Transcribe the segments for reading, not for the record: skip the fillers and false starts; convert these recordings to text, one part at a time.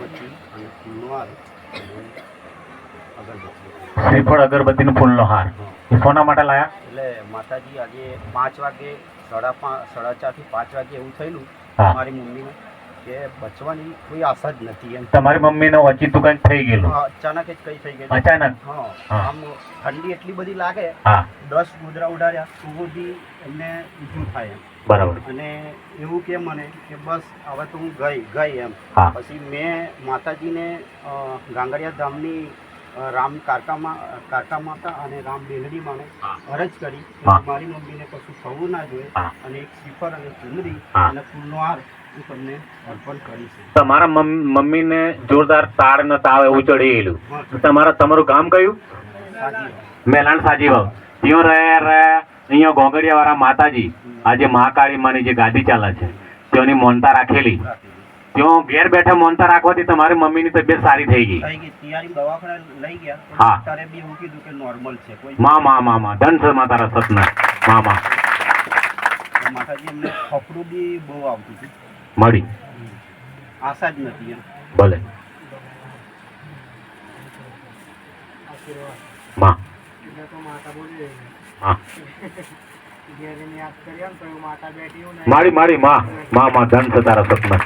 અગરબત્તી અને ફૂલનો હાર અને અગરબત્તી. શ્રીફળ અગરબત્તીનો ફૂલનો હાર એ કોના માટે લાયા? એટલે માતાજી આજે 5 વાગે 4:30 થી 5 વાગે એવું થયેલું હા. મારી મમ્મીને કે બચવાની કોઈ આશા જ નથી એમ. તમારી મમ્મીને ઓચિતું કંઈક થઈ ગયેલું? અચાનક જ કઈ થઈ ગયેલું. અચાનક? હા. હા. આમ ઠંડી એટલી બધી લાગે, હા 10 ગોદરા ઉડાડ્યા તો સુધી એમને ઊંચું થાય એમ. બરાબર. અને એવું કે મને કે બસ હવે તો હું ગઈ એમ. હા. પછી મેં માતાજીને ગાંગડિયા ધામની રામ કાકા માતા અને રામ બેલડી માને હા. અરજ કરી કે હા. મારી મમ્મીને કશું થવું ના જોઈએ હા. અને એક શ્રીફળ અને ચુંદડી હા. અને ફૂલનો હાર હું તમને અર્પણ કરીશ. તમારા મમ્મીને જોરદાર તાળ ને તાવ એવું ચડી ગયેલું. હા. તમારું ગામ કયું? સાજી મેલાણ સાજીવાવ. ત્યાં રહે અહીંયા ગોગડિયા વાળા માતાજી આજે મહાકાળી માની જે ગાદી ચાલે છે તેની મોનતા રાખેલી. ત્યાં ઘેર બેઠા મોનતા રાખવાથી તમારી મમ્મીની તબિયત સારી થઈ ગઈ. તૈયારી દવાખાને લઈ ગયા. હા. તારે બી એવું કીધું કે નોર્મલ છે. કોઈ માં ધન છે માં તારા સતના માં માતાજી એમને ખપડું બી બહુ આવતું હતું. મળી આશા જ નથી એમ. ભલે માં હા મારી માં ધન છે તારા સપના.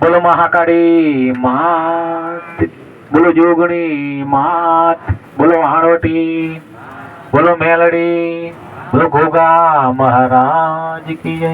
બોલો મહાકાળી માત, બોલો જોગણી માત, બોલો હાણવટી, બોલો મેલડી, બોલો ઘોઘા મહારાજ કી જય.